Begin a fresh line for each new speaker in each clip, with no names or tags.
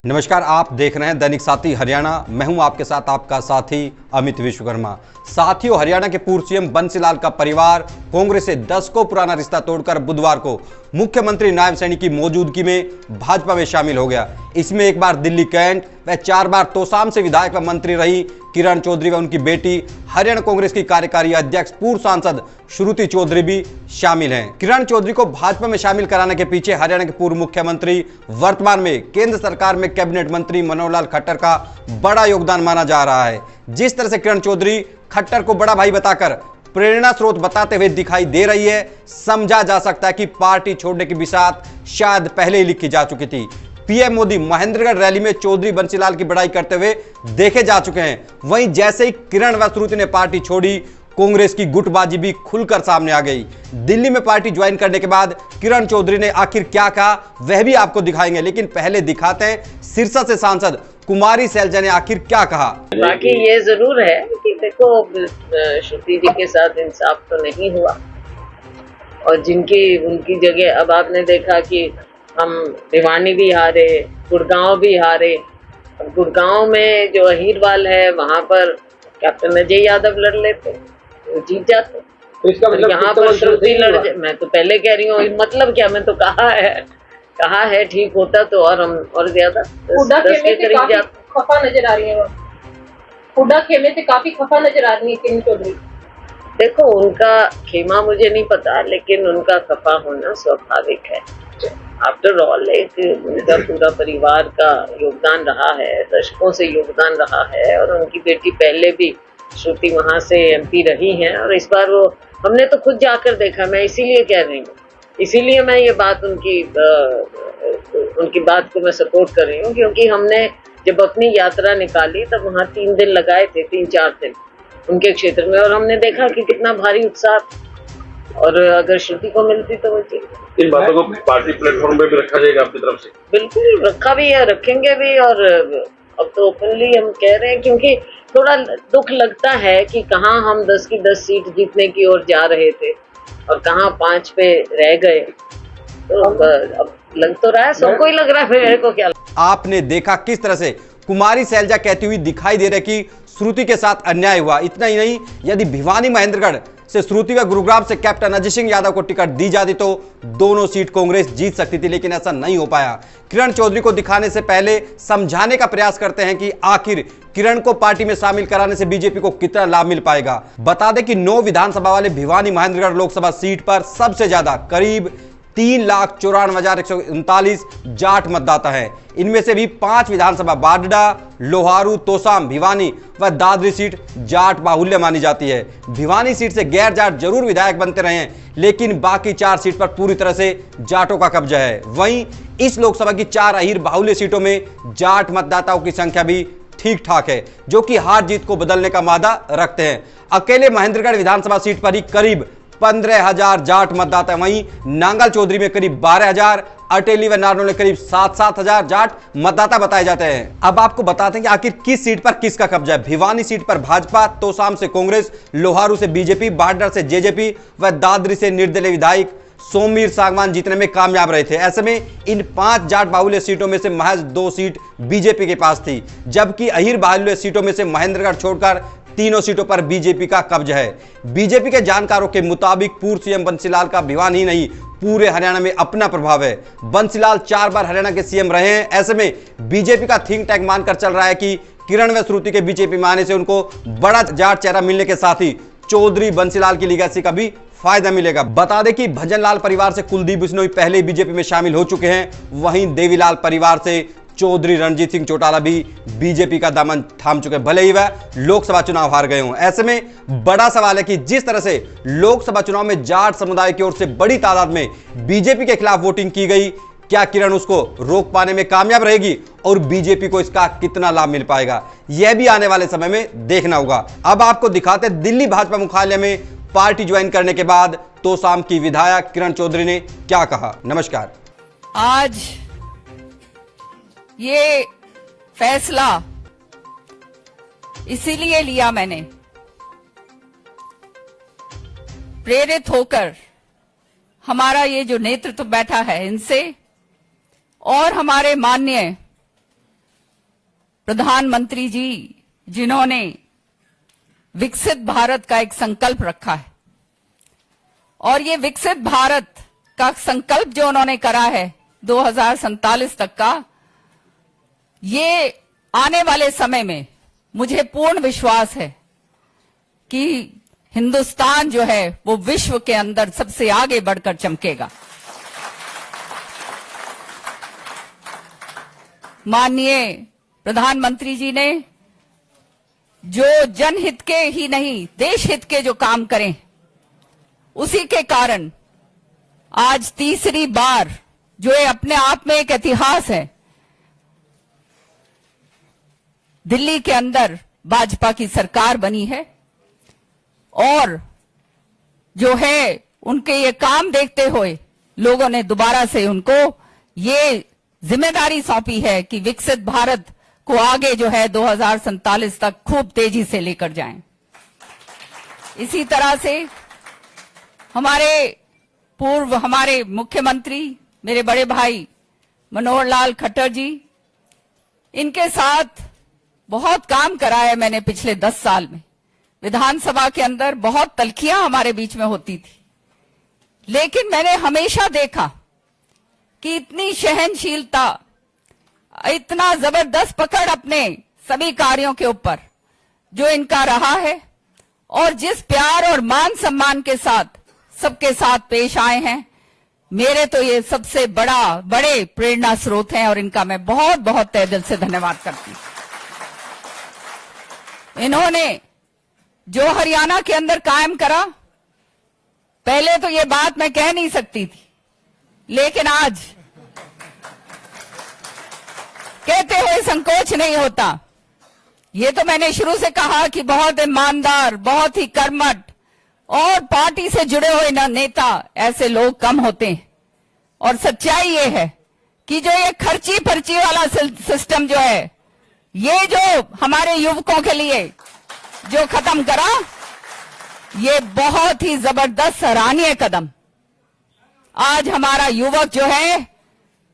नमस्कार, आप देख रहे हैं दैनिक साथी हरियाणा। मैं हूं आपके साथ आपका साथी अमित विश्वकर्मा। साथियों, हरियाणा के पूर्व सीएम बंसीलाल का परिवार कांग्रेस से 10 को पुराना रिश्ता तोड़कर बुधवार को मुख्यमंत्री नायब सैनी की मौजूदगी में भाजपा में शामिल हो गया। इसमें एक बार दिल्ली कैंट व 4 बार तोसाम से विधायक व मंत्री रही किरण चौधरी व उनकी बेटी हरियाणा कांग्रेस की कार्यकारी अध्यक्ष पूर्व सांसद श्रुति चौधरी भी शामिल हैं। किरण चौधरी को भाजपा में शामिल कराने के पीछे हरियाणा के पूर्व मुख्यमंत्री, वर्तमान में केंद्र सरकार में कैबिनेट मंत्री मनोहर लाल खट्टर का बड़ा योगदान माना जा रहा है। जिस तरह से किरण चौधरी खट्टर को बड़ा भाई बताकर प्रेरणा स्रोत बताते हुए दिखाई दे रही है, समझा जा सकता है कि पार्टी छोड़ने की बिसात शायद पहले ही लिखी जा चुकी थी। पीएम मोदी महेंद्रगढ़ रैली में चौधरी बंसीलाल की बड़ाई करते हुए देखे जा चुके हैं। वहीं जैसे ही किरण व श्रुति ने पार्टी छोड़ी, कांग्रेस की गुटबाजी भी खुलकर सामने आ गई। दिल्ली में पार्टी ज्वाइन करने के बाद किरण चौधरी ने आखिर क्या कहा वह भी आपको दिखाएंगे, लेकिन पहले दिखाते हैं सिरसा से सांसद कुमारी सैलजा ने आखिर क्या कहा।
बाकी ये जरूर है कि देखो, श्रुति जी के साथ इंसाफ तो नहीं हुआ और उनकी जगह अब आपने देखा कि हम भिवानी भी हारे, गुड़गांव भी हारे। अब गुड़गांव में जो अहीरवाल है वहां पर कैप्टन अजय यादव लड़ लेते, वो जीत जाते।
तो इसका मतलब
यहाँ पर श्रुति लड़, मैं तो पहले कह रही हूँ, मतलब क्या, मैं तो कहा है ठीक होता तो और हम और ज्यादा 10 के करीब जाते।
खफा नजर आ रही है, हुड्डा खेमे से काफी खफा नजर आ रही है किरण चौधरी।
देखो, उनका खेमा मुझे नहीं पता, लेकिन उनका खफा होना स्वाभाविक है। आफ्टर ऑल एक उनका पूरा परिवार का योगदान रहा है, दशकों से योगदान रहा है, और उनकी बेटी पहले भी श्रुति वहां से एमपी रही हैं, और इस बार वो हमने तो खुद जाकर देखा। मैं इसीलिए कह रही हूँ, इसीलिए मैं ये बात उनकी बात को मैं सपोर्ट कर रही हूँ, क्योंकि हमने जब अपनी यात्रा निकाली तब वहाँ 3 दिन लगाए थे, 3-4 दिन उनके क्षेत्र में, और हमने देखा कि कितना भारी उत्साह, और अगर श्रुति को मिलती तो वो
इन बातों को पार्टी प्लेटफॉर्म पे भी रखा जाएगा आपकी तरफ से?
बिल्कुल रखा भी है, रखेंगे भी, और अब तो ओपनली हम कह रहे हैं, क्योंकि थोड़ा दुख लगता है कि कहाँ हम 10 की 10 सीट जीतने की ओर जा रहे थे और कहाँ 5 पे रह गए। तो अब लग तो रहा है, सबको ही लग रहा है, मेरे को क्या।
आपने देखा किस तरह से कुमारी सैलजा कहती हुई दिखाई दे रही कि श्रुति के साथ अन्याय हुआ। इतना ही नहीं, यदि भिवानी महेंद्रगढ़ से श्रुति व गुरुग्राम से कैप्टन अजय सिंह यादव को टिकट दी जाती तो दोनों सीट कांग्रेस जीत सकती थी, लेकिन ऐसा नहीं हो पाया। किरण चौधरी को दिखाने से पहले समझाने का प्रयास करते हैं कि आखिर किरण को पार्टी में शामिल कराने से बीजेपी को कितना लाभ मिल पाएगा। बता दें कि 9 विधानसभा वाले भिवानी महेंद्रगढ़ लोकसभा सीट पर सबसे ज्यादा करीब 3,94,139 जाट मतदाता हैं। इनमें से भी 5 विधानसभा बाडडा, लोहारू, तोसाम, भिवानी व दादरी सीट जाट बाहुल्य मानी जाती है। भिवानी सीट से गैर जाट जरूर विधायक बनते रहे हैं, लेकिन बाकी 4 सीट पर पूरी तरह से जाटों का कब्जा है। वहीं इस लोकसभा की 4 अहीर बाहुल्य सीटों में जाट मतदाताओं की संख्या भी ठीक ठाक है, जो कि हार जीत को बदलने का मादा रखते हैं। अकेले महेंद्रगढ़ विधानसभा सीट पर ही करीब 15,000 जाट मतदाता, वहीं नांगल चौधरी में करीब 12,000, अटेली व नारनौल में करीब 7,000 जाट मतदाता बताए जाते हैं। अब आपको बताते हैं कि आखिर किस सीट पर किसका कब्जा है। भिवानी सीट पर भाजपा, तोसाम से कांग्रेस, लोहारू से बीजेपी, बाडर से जेजेपी व दादरी से निर्दलीय विधायक सोमवीर सांगवान जीतने में कामयाब रहे थे। ऐसे में इन 5 जाट बाहुल्य सीटों में से महज 2 सीट बीजेपी के पास थी, जबकि अहीर बाहुल्य सीटों में से महेंद्रगढ़ छोड़कर तीनों सीटों पर बीजेपी का कब्जा है। बीजेपी के जानकारों के मुताबिक पूर्व सीएम बंसीलाल का भिवानी ही नहीं, पूरे हरियाणा में अपना प्रभाव है। बंसीलाल 4 बार हरियाणा के सीएम रहे हैं। ऐसे में बीजेपी का थिंक टैंक मानकर चल रहा है कि किरण व श्रुति के बीजेपी में आने से उनको बड़ा जाट चेहरा मिलने के साथ ही चौधरी बंसीलाल की लीगेसी का भी फायदा मिलेगा। बता दें कि भजनलाल परिवार से कुलदीप बिश्नोई पहले ही बीजेपी में शामिल हो चुके हैं। वहीं देवीलाल परिवार से चौधरी रणजीत सिंह चौटाला भी बीजेपी का दामन थाम चुके, भले ही वह लोकसभा चुनाव हार गए हों। ऐसे में बड़ा सवाल है कि जिस तरह से लोकसभा चुनाव में जाट समुदाय की ओर से बड़ी तादाद में बीजेपी के खिलाफ वोटिंग की गई, क्या किरण उसको रोक पाने में कामयाब रहेगी और बीजेपी को इसका कितना लाभ मिल पाएगा, यह भी आने वाले समय में देखना होगा। अब आपको दिखाते दिल्ली भाजपा मुख्यालय में पार्टी ज्वाइन करने के बाद तोसाम की विधायक किरण चौधरी ने क्या कहा। नमस्कार।
आज ये फैसला इसीलिए लिया मैंने, प्रेरित होकर हमारा ये जो नेतृत्व बैठा है इनसे, और हमारे माननीय प्रधानमंत्री जी जिन्होंने विकसित भारत का एक संकल्प रखा है, और ये विकसित भारत का संकल्प जो उन्होंने करा है 2047 तक का, ये आने वाले समय में मुझे पूर्ण विश्वास है कि हिंदुस्तान जो है वो विश्व के अंदर सबसे आगे बढ़कर चमकेगा। माननीय प्रधानमंत्री जी ने जो जनहित के ही नहीं देश हित के जो काम करें, उसी के कारण आज तीसरी बार, जो ये अपने आप में एक इतिहास है, दिल्ली के अंदर भाजपा की सरकार बनी है। और जो है उनके ये काम देखते हुए लोगों ने दोबारा से उनको ये जिम्मेदारी सौंपी है कि विकसित भारत को आगे जो है 2047 तक खूब तेजी से लेकर जाएं। इसी तरह से हमारे मुख्यमंत्री मेरे बड़े भाई मनोहर लाल खट्टर जी, इनके साथ बहुत काम करा है मैंने पिछले 10 साल में। विधानसभा के अंदर बहुत तल्खियां हमारे बीच में होती थी, लेकिन मैंने हमेशा देखा कि इतनी सहनशीलता, इतना जबरदस्त पकड़ अपने सभी कार्यों के ऊपर जो इनका रहा है, और जिस प्यार और मान सम्मान के साथ सबके साथ पेश आए हैं, मेरे तो ये सबसे बड़े प्रेरणा स्रोत हैं, और इनका मैं बहुत बहुत तहे दिल से धन्यवाद करती हूं। इन्होंने जो हरियाणा के अंदर कायम करा, पहले तो ये बात मैं कह नहीं सकती थी, लेकिन आज कहते हुए संकोच नहीं होता। ये तो मैंने शुरू से कहा कि बहुत ईमानदार, बहुत ही कर्मठ और पार्टी से जुड़े हुए नेता ऐसे लोग कम होते हैं। और सच्चाई ये है कि जो ये खर्ची पर्ची वाला सिस्टम जो है, ये जो हमारे युवकों के लिए जो खत्म करा, ये बहुत ही जबरदस्त सराहनीय कदम। आज हमारा युवक जो है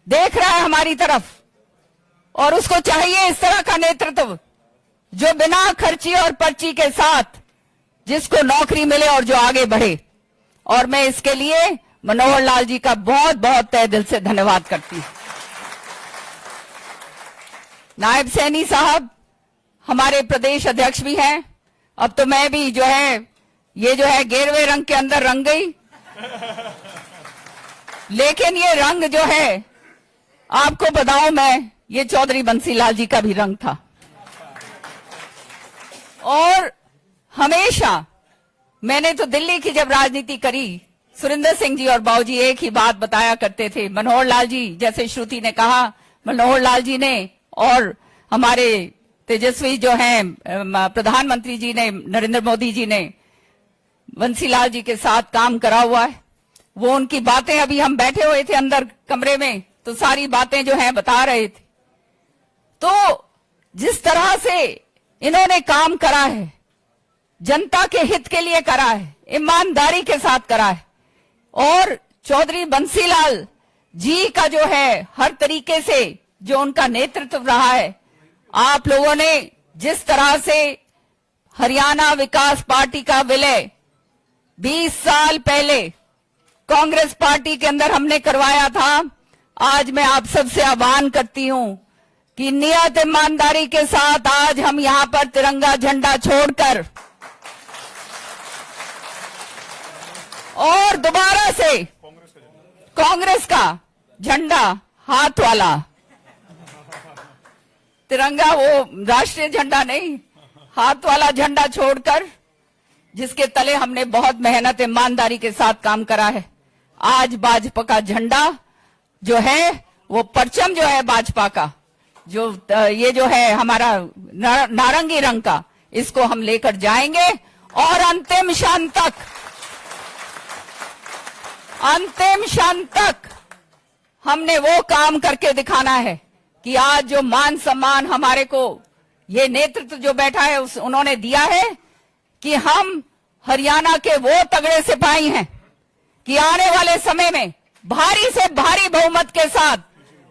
देख रहा है हमारी तरफ, और उसको चाहिए इस तरह का नेतृत्व जो बिना खर्ची और पर्ची के साथ जिसको नौकरी मिले और जो आगे बढ़े। और मैं इसके लिए मनोहर लाल जी का बहुत बहुत तहे दिल से धन्यवाद करती हूं। नायब सैनी साहब हमारे प्रदेश अध्यक्ष भी हैं। अब तो मैं भी जो है ये जो है गेरवे रंग के अंदर रंग गई, लेकिन ये रंग जो है आपको बताऊं मैं, ये चौधरी बंसीलाल जी का भी रंग था। और हमेशा मैंने तो दिल्ली की जब राजनीति करी, सुरिंदर सिंह जी और बाबूजी एक ही बात बताया करते थे। मनोहर लाल जी, जैसे श्रुति ने कहा, मनोहर लाल जी ने और हमारे तेजस्वी जो हैं प्रधानमंत्री जी ने, नरेंद्र मोदी जी ने बंसीलाल जी के साथ काम करा हुआ है। वो उनकी बातें, अभी हम बैठे हुए थे अंदर कमरे में, तो सारी बातें जो हैं बता रहे थे। तो जिस तरह से इन्होंने काम करा है, जनता के हित के लिए करा है, ईमानदारी के साथ करा है, और चौधरी बंसीलाल जी का जो है हर तरीके से जो उनका नेतृत्व रहा है, आप लोगों ने जिस तरह से हरियाणा विकास पार्टी का विलय 20 साल पहले कांग्रेस पार्टी के अंदर हमने करवाया था, आज मैं आप सबसे आह्वान करती हूं कि नियत ईमानदारी के साथ आज हम यहां पर तिरंगा झंडा छोड़कर और दोबारा से कांग्रेस का झंडा, हाथ वाला तिरंगा, वो राष्ट्रीय झंडा नहीं, हाथ वाला झंडा छोड़कर, जिसके तले हमने बहुत मेहनत ईमानदारी के साथ काम करा है, आज भाजपा का झंडा जो है, वो परचम जो है भाजपा का, जो ये जो है हमारा नारंगी रंग का, इसको हम लेकर जाएंगे और अंतिम क्षण तक हमने वो काम करके दिखाना है कि आज जो मान सम्मान हमारे को ये नेतृत्व जो बैठा है उन्होंने दिया है, कि हम हरियाणा के वो तगड़े सिपाही हैं कि आने वाले समय में भारी से भारी बहुमत के साथ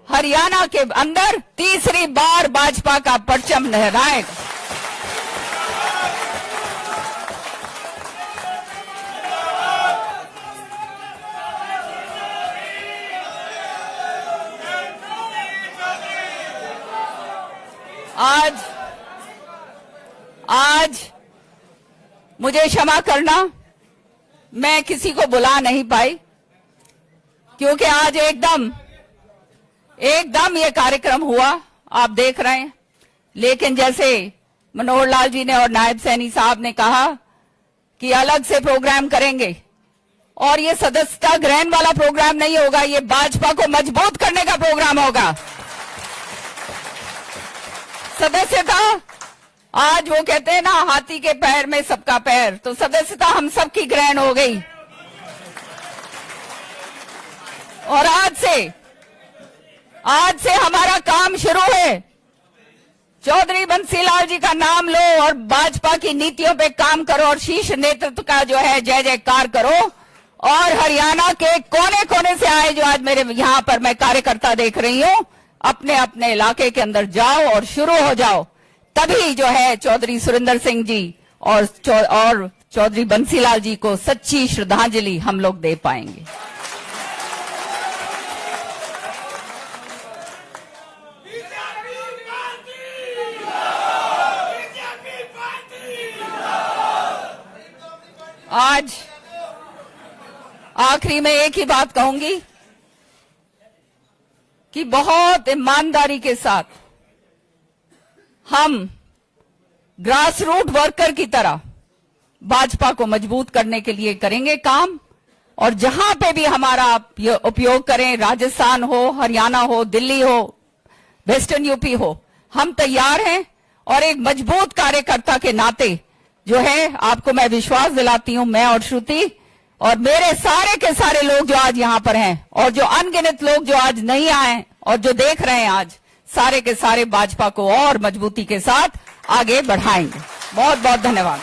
हरियाणा के अंदर तीसरी बार भाजपा का परचम लहराएगा। आज मुझे क्षमा करना, मैं किसी को बुला नहीं पाई क्योंकि आज एकदम ये कार्यक्रम हुआ, आप देख रहे हैं। लेकिन जैसे मनोहर लाल जी ने और नायब सैनी साहब ने कहा कि अलग से प्रोग्राम करेंगे, और ये सदस्यता ग्रहण वाला प्रोग्राम नहीं होगा, ये भाजपा को मजबूत करने का प्रोग्राम होगा। सदस्यता, आज वो कहते हैं ना हाथी के पैर में सबका पैर, तो सदस्यता हम सबकी ग्रहण हो गई। और आज से हमारा काम शुरू है। चौधरी बंसीलाल जी का नाम लो और भाजपा की नीतियों पे काम करो और शीर्ष नेतृत्व का जो है जय जयकार करो। और हरियाणा के कोने कोने से आए जो आज मेरे यहां पर मैं कार्यकर्ता देख रही हूं, अपने अपने इलाके के अंदर जाओ और शुरू हो जाओ। तभी जो है चौधरी सुरिंदर सिंह जी और चौधरी बंसीलाल जी को सच्ची श्रद्धांजलि हम लोग दे पाएंगे। आज आखिरी में एक ही बात कहूंगी कि बहुत ईमानदारी के साथ हम ग्रास रूट वर्कर की तरह भाजपा को मजबूत करने के लिए करेंगे काम। और जहां पे भी हमारा उपयोग करें, राजस्थान हो, हरियाणा हो, दिल्ली हो, वेस्टर्न यूपी हो, हम तैयार हैं। और एक मजबूत कार्यकर्ता के नाते जो है आपको मैं विश्वास दिलाती हूं, मैं और श्रुति और मेरे सारे के सारे लोग जो आज यहां पर हैं और जो अनगिनत लोग जो आज नहीं आए और जो देख रहे हैं आज, सारे के सारे भाजपा को और मजबूती के साथ आगे बढ़ाएंगे। बहुत बहुत धन्यवाद।